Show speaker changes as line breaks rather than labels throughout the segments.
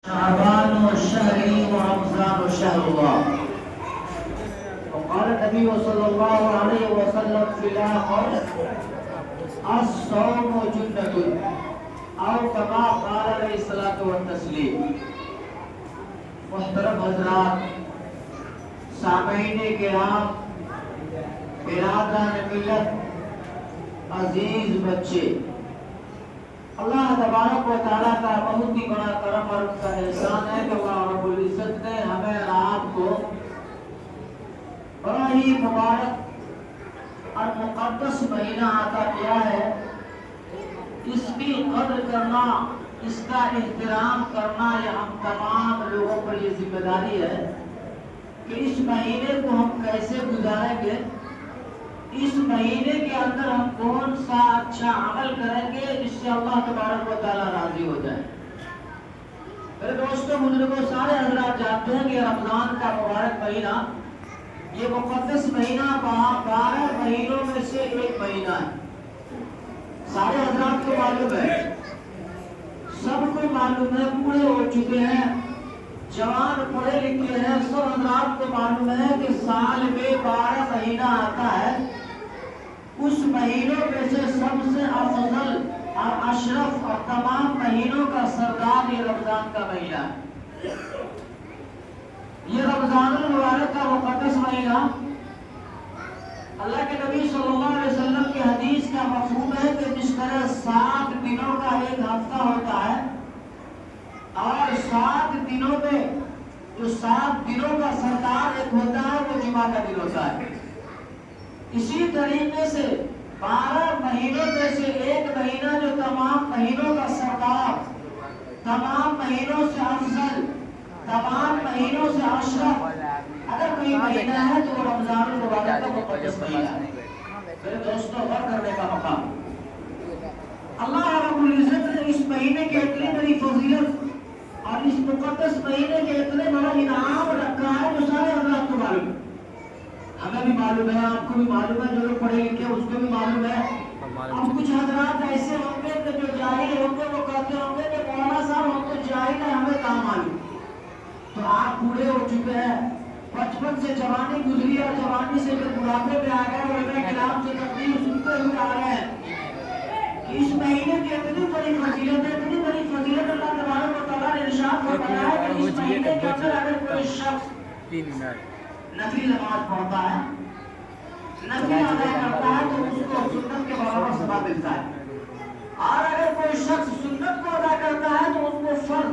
شعبان شهري ورمضان شهر الله. وقال النبي صلى الله عليه وسلم في الآخر الصوم جنة أو كما قال عليه الصلاة والتسليم. محترم حضرات، سامعین کرام، برادران ملت، عزیز بچے، اللہ تبارک و تعالیٰ کا بہت ہی بڑا کرم اور ان کا احسان ہے کہ اللہ رب العزت نے ہمیں اور آپ کو بڑا ہی مبارک اور مقدس مہینہ عطا کیا ہے. اس کی قدر کرنا، اس کا احترام کرنا یہ ہم تمام لوگوں پر یہ ذمہ داری ہے کہ اس مہینے کو ہم کیسے گزاریں گے، اس مہینے کے اندر ہم کون سا اچھا عمل کریں گے جس سے اللہ تبارک و تعالیٰ راضی ہو جائے. میرے دوستوں، بزرگوں، سارے حضرات جانتے ہیں کہ رمضان کا مبارک مہینہ، یہ مقدس مہینہ 12 مہینوں میں سے ایک مہینہ ہے. سارے حضرات کو معلوم ہے، سب کو معلوم ہے، بوڑھے ہو چکے ہیں، جوان پڑھے لکھے ہیں، سب حضرات کو معلوم ہے کہ سال میں 12 مہینہ آتا ہے. اس مہینوں میں سے سب سے افضل اور اشرف اور تمام مہینوں کا سردار یہ رمضان کا مہینہ ہے. یہ رمضان المبارک کا مقدس مہینہ، اللہ کے نبی صلی اللہ علیہ وسلم کی حدیث کا مفہوم ہے کہ جس طرح 7 دنوں کا ایک ہفتہ ہوتا ہے اور 7 دنوں میں جو 7 دنوں کا سردار ایک ہوتا ہے وہ جمعہ کا دن ہوتا ہے، اسی طریقے سے 12 مہینوں میں سے ایک مہینہ جو تمام مہینوں کا سردار، تمام مہینوں سے افضل، تمام مہینوں سے اشرف اگر کوئی مہینہ ہے تو وہ رمضان المبارک کا مقدس مہینہ ہے. میرے دوستوں، غور کرنے کا مقام، اللہ رب العزت نے اس مہینے کی اتنی بڑی فضیلت اور اس مقدس مہینے کے اتنے بڑا انعام رکھا ہے جو سارے حضرات کو معلوم ہے. ہمیں بھی معلوم ہے، آپ کو بھی معلوم ہے، جو لوگ پڑھے لکھے اس کو بھی معلوم ہے. اب کچھ حضرات ایسے ہوں گے کہ جو جاہل ہوں گے وہ کہتے ہوں گے کہ مولانا صاحب ہم تو جاہل ہیں، ہمیں کہاں معلوم. تو آپ بوڑھے ہو چکے ہیں، بچپن سے جوانی گزری اور جوانی سے پھر بڑھاپے میں آ گئے اور علماء کرام سے تقریر سنتے ہوئے آ رہے ہیں. اس مہینے کی اتنی بڑی فضیلت ہے، اتنی بڑی فضیلت اللہ تبارک و تعالیٰ نے ارشاد فرمایا ہے کہ اس مہینے کے اندر اگر کوئی شخص نفلی نماز پڑھتا ہے، نفل ادا کرتا ہے تو اس کو سنت کے برابر ثواب ملتا ہے، اور اگر کوئی شخص سنت کو ادا کرتا ہے تو اس کو فرض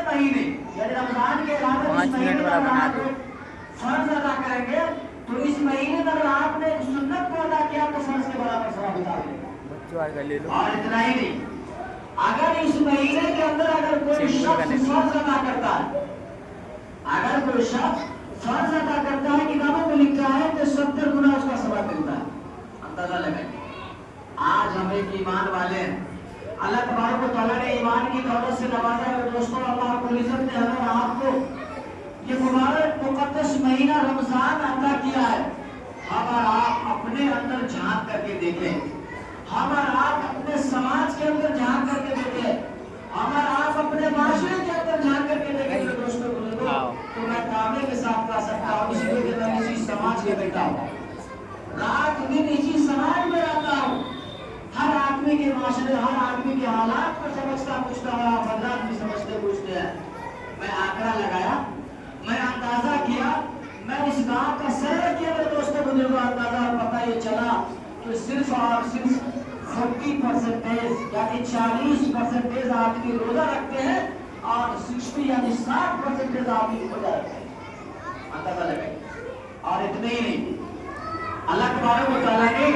مہینے یعنی رمضان کے علاوہ اس مہینے میں اگر آپ فرض ادا کریں گے تو اس مہینے میں اگر آپ نے سنت کو ادا کیا تو فرض کے برابر ثواب ملتا ہے. اور اتنا ہی نہیں، اگر اس مہینے کے اندر اگر کوئی شخص فرض ادا کرتا ہے، اگر کوئی شخص فرض ادا کرتا ہے، کتابوں میں لکھا ہے کہ 70 گنا اس کا ثواب ملتا ہے. اندازہ لگائیں. آج ہم ایک ایمان والے ہیں، اللہ تبارک و تعالیٰ نے ایمان کی دولت سے نوازا ہے. دوستوں، اللہ رب العزت نے ہمیں اور آپ کو یہ مبارک مقدس مہینہ رمضان عطا کیا ہے. ہم اور آپ اپنے اندر جھانک کر کے دیکھیں، ہم اور آپ اپنے سماج کے اندر جھانک کر کے دیکھیں، ہم اور آپ اپنے معاشرے کے اندر جھانک کر کے دیکھیں. دوستوں بزرگوں، تو میں کعبے کے ساتھ کہہ سکتا ہوں اس لیے کہ میں اسی سماج کے بیٹا ہوں، رات دن اسی سماج میں رہتا ہوں. ہر آدمی کے معاشرے، ہر آدمی کے حالات کو سمجھتا پوچھتا ہوں، آپ حضرات بھی سمجھتے پوچھتے ہیں. میں آنکڑا لگایا، میں اندازہ کیا، میں اس گاؤں کا سیر کیا. میرے دوستوں بزرگوں، اندازہ پتہ یہ چلا کہ صرف اور صرف 40% یعنی 40% آدمی روزہ رکھتے ہیں اور 60 یعنی 60% آدمی روزہ رکھتے ہیں. اندازہ لگائیں. اور اتنے ہی نہیں، اللہ تبارک و تعالیٰ نے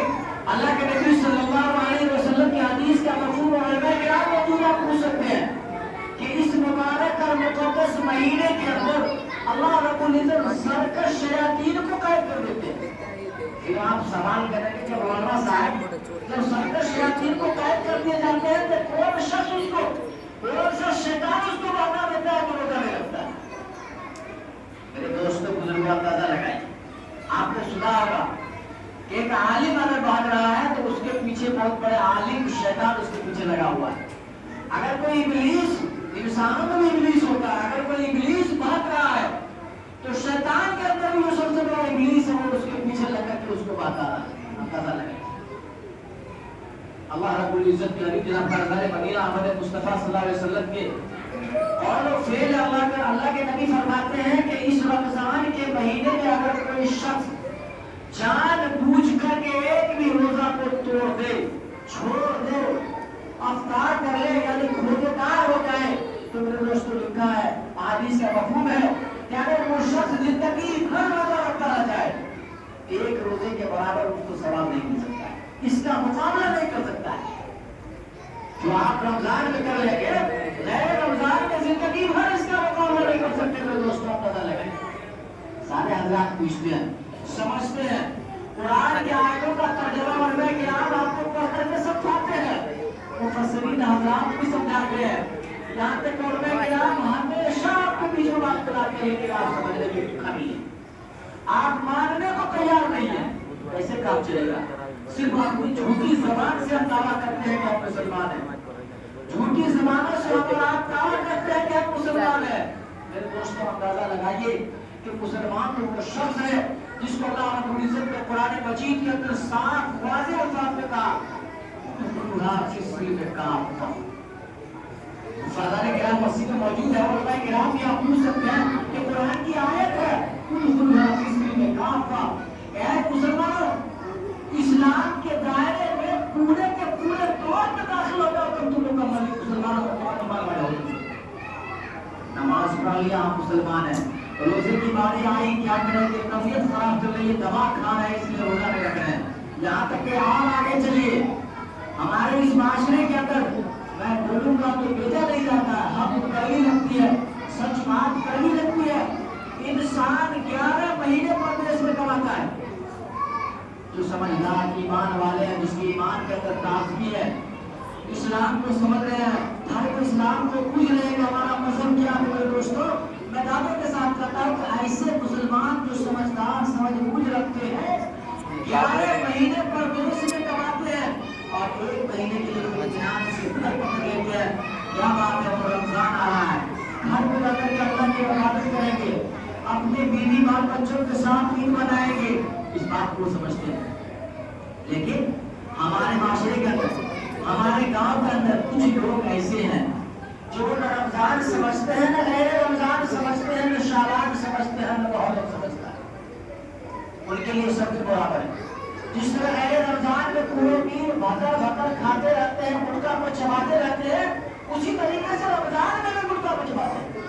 اللہ کے نبی صلی اللہ علیہ وسلم کی حدیث کا مفہوم علماء کرام موجود آپ پوچھ سکتے ہیں کہ اس مبارک اور مقدس مہینے کے اندر اللہ رب العزت سرکش شیاطین کو قید کر دیتے ہیں. پھر آپ سوال کریں گے کہ مولانا صاحب جب سرکش شیاطین کو قید کر دیے جاتے ہیں تو کون شخص اس کو، کون سا شیطان اس کو بہانا دیتا ہے کہ روزہ نہیں رکھتا ہے؟ میرے دوستوں بزرگوں، اندازہ لگائیں. آپ نے سنا ہوگا کہ ایک عالم اگر بھاگ رہا ہے تو اس کے پیچھے بہت بڑے عالم شیطان اس کے پیچھے لگا ہوا ہے. اگر کوئی ابلیس، انسانوں میں بھی ابلیس تو شیطان کے اندر بھی جو سب سے بڑا ابلیس ہے وہ اس کے پیچھے لگ کر کے اس کو بات آ رہا ہے، اندازہ لگے۔ اللہ رب العزت کے نبی جناب سرکار مدینہ احمد مصطفیٰ صلی اللہ علیہ وسلم کے اور فعل اللہ کے نبی فرماتے ہیں کہ اس رمضان کے مہینے میں اگر کوئی شخص جان بوجھ کر کے ایک بھی روزہ کو توڑ دے، چھوڑ دے، افطار کر لے، یعنی کھوتے دار ہو جائے، تو میرے دوستوں لکھا ہے، حدیث کا مفہوم ہے کہ اگر وہ شخص زندگی بھر روزہ رکھتا رہ جائے، ایک روزے کے برابر اس کو ثواب نہیں مل سکتا ہے، اس کا مقابلہ نہیں کر سکتا ہے۔ جو آپ رمضان میں کر لیں گے، غیر رمضان میں زندگی بھر اس کا مقابلہ نہیں کر سکتے۔ میرے دوستوں آپ پتہ لگائیں، سارے حضرات پوچھتے ہیں، سمجھتے ہیں، قرآن کی آیتوں کا ترجمہ علماء کرام آپ کو پڑھ کر کے سمجھاتے ہیں، مفسرین حضرات بھی سمجھاتے ہیں، یہاں تک علماء کرام ہمیشہ آپ کے بیچ میں بات کراتے ہیں کہ آپ سمجھنے کی کمی ہے، آپ ماننے کو تیار نہیں ہیں، ایسے کام چلے گا؟ صرف اپنی جھوٹی زبان سے ہم دعویٰ کرتے ہیں کہ ہم مسلمان ہیں، جھوٹی زبانوں سے ہم آپ دعویٰ کرتے ہیں کہ ہم مسلمان ہیں۔ میرے دوستوں اندازہ لگائیے کہ مسلمان تو وہ شخص ہے جس کو اللہ رب العزت نے قرآن مجید کے اندر صاف واضح الفاظ میں کہا، فضائل کرام مسجد میں موجود ہے، علماء کرام بھی آپ پوچھ سکتے ہیں کہ قرآن کی آیت ہے، اے مسلمانوں، اسلام کے دائرے میں پورے کے پورے طور پہ داخل ہو جاؤ، تم مکمل مسلمانوں کو نماز پڑھو، نماز پڑھ لیا آپ مسلمان ہیں، روزے کی باری آئی، کیا کریں کہ طبیعت خراب چل رہی ہے، دوا کھا رہے ہیں، اس لیے روزہ نہیں رکھ رہے ہیں، یہاں تک کہ اور آگے چلیے، ہمارے اس معاشرے کے اندر میں بولوں گا تو بھیجا نہیں جاتا ہے، حق کڑوی لگتی ہے، سچ بات کڑوی لگتی ہے، انسان 11 مہینے پردیس میں کماتا ہے، جو سمجھدار ایمان والے ہیں، جس کی ایمان کے اندر تازگی ہے، اسلام کو سمجھ رہے ہیں، ہر اسلام کو پوچھ رہے ہیں کہ ہمارا مذہب کیا ہے۔ میرے دوستوں میں دعوے کے ساتھ کہتا ہوں کہ ایسے مسلمان جو سمجھدار سمجھ بوجھ رکھتے ہیں 11 مہینے پردیس میں کماتے ہیں اور 1 مہینے کے لیے دھیان سے گھر پکڑ لیتے ہیں، کیا بات ہے، تو رمضان آ رہا ہے، گھر میں جا کر کے اللہ کی عبادت کریں گے، اپنے بیوی بال بچوں کے ساتھ عید منائیں گے، اس بات کو سمجھتے ہیں۔ لیکن ہمارے معاشرے کے اندر، ہمارے گاؤں کے اندر کچھ لوگ ایسے ہیں جو نہ رمضان سمجھتے ہیں، نہ غیر رمضان سمجھتے ہیں، نہ شعبان سمجھتے ہیں، نہ محرم سمجھتا ہے، ان کے لیے سب برابر ہے۔ جس طرح غیر رمضان میں پورے دن بھکر بھکر کھاتے رہتے ہیں، گٹکا کو چباتے رہتے ہیں، اسی طریقے سے رمضان میں بھی گٹکا کو چباتے ہیں۔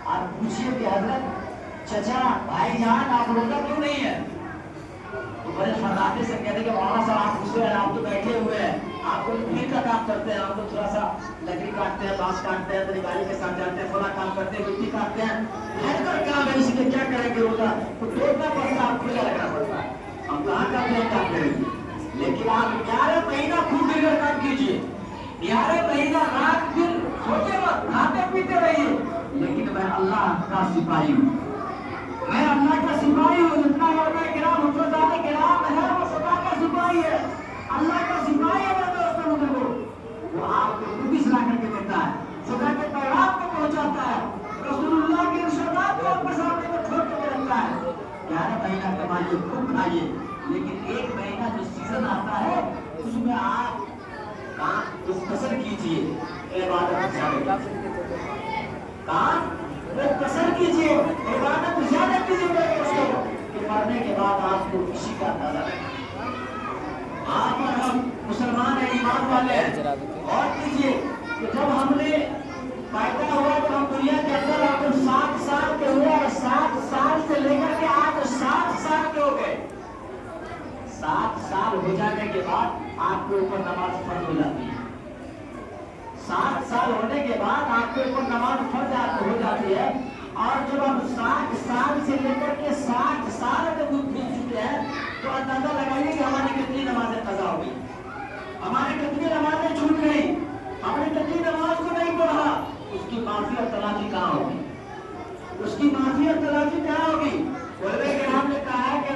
آپ پوچھئے کہ حضرت چچا بھائی جان آپ روزہ کیوں نہیں ہے؟ تو بڑے فرماتے سے کہتے کہ مولانا صاحب آپ پوچھتے ہیں، آپ تو بیٹھے ہوئے ہیں، آپ کو بھیڑ کا کام کرتے ہیں، آپ کو تھوڑا سا لکڑی کاٹتے ہیں، بانس کاٹتے ہیں، دریوالی کے ساتھ جاتے ہیں، فلاں کام کرتے ہیں، مٹی کاٹتے ہیں، ہر کر کام ہے، اس لیے کیا کریں گے روزہ تو توڑنا پڑتا ہے، آپ کھلا رکھنا پڑتا ہے، ہم کہاں کا اپنے کام کریں گے؟ لیکن آپ 11 مہینہ خوب مل کر کام کیجیے، 11 مہینہ رات دن سوچے مت، کھاتے پیتے رہیے، لیکن میں اللہ کا سپاہی ہوں، میں اللہ کا سپاہی ہوں، جتنا علماء کرام حفاظات کرام ہے وہ خدا کا سپاہی ہے، اللہ کا سپاہی ہے میرے دوستوں بزرگوں، وہ آپ کو خود ہی سلا کر کے دیتا ہے، خدا کے پیغام کو پہنچاتا ہے، رسول اللہ کے ارشادات کو آپ کے سامنے میں کھول کے رکھتا ہے۔ 11 مہینہ کمائیے، خوب کھائیے، لیکن 1 مہینہ جو سیزن آتا ہے اس میں آپ کام مختصر کیجیے، عبادت زیادہ کام مختصر کیجیے، عبادت زیادہ کیجیے میرے دوستوں، کہ مرنے کے بعد آپ کو کسی کا اندازہ نہیں۔ آپ اور ہم مسلمان ہیں، ایمان والے ہیں، اور کیجیے کہ جب ہم نے پیدا ہوا تو ہم دنیا کے اندر آپ 7 سال کے ہوئے، اور 7 سال سے لے کر کے آج 60 سال کے ہو گئے، 7 سال ہو جانے کے بعد آپ کے اوپر نماز فرض ہو جاتی ہے، 7 سال ہونے کے بعد آپ کے اوپر نماز فرض ہو جاتی ہے، اور جب ہم 60 سال سے لے کر کے 60 سال تک بیت چکے ہیں تو اندازہ لگائیے کہ ہماری کتنی نمازیں قضا ہوگی، ہماری کتنی نمازیں چھوٹ گئی، ہم نے کتنی نماز کو نہیں پڑھا، اس کی معافی اور تلافی کہاں ہوگی، اس کی معافی اور تلافی کہاں ہوگی؟ علماء کرام نے کہا ہے کہ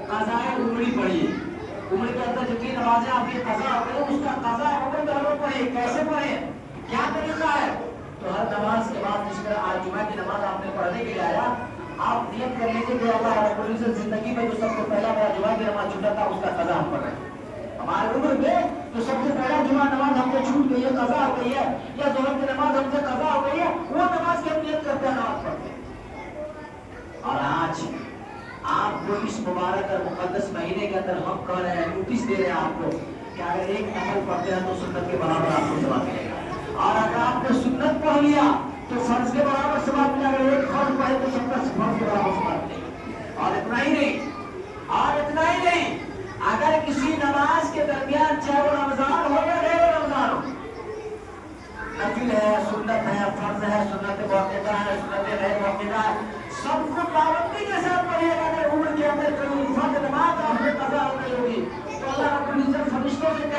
قضائے عمری پڑھیے، عمر کے اندر جتنی نمازیں آپ کی قضا ہو گئی اس کا قضا عمر دونوں پڑھیں، کیسے پڑھیں، کیا طریقہ ہے؟ تو ہر نماز کے بعد جس طرح آج جمعہ کی نماز آپ نے پڑھنے کے لیے آیا، آپ پوری سے زندگی میں جو سب سے پہلا میرا جمعہ کی نماز چھوٹا تھا اس کا قضا ہم پڑھ رہے ہیں. ہمارے عمر میں جو سب سے پہلا جمعہ نماز ہم سے چھوٹ گئی ہے, قضا ہو گئی ہے, یا ظہر کی نماز ہم سے قضا ہو گئی ہے, وہ نماز کی ہم نیت کرتے ہیں, نماز پڑھتے ہیں. اور آج آپ کو اس مبارک اور مقدس مہینے کے اندر ہم کہہ رہے ہیں, نوٹس دے رہے ہیں آپ کو کہ اگر ایک نفل پڑھتے ہیں تو سنت کے برابر آپ کو ثواب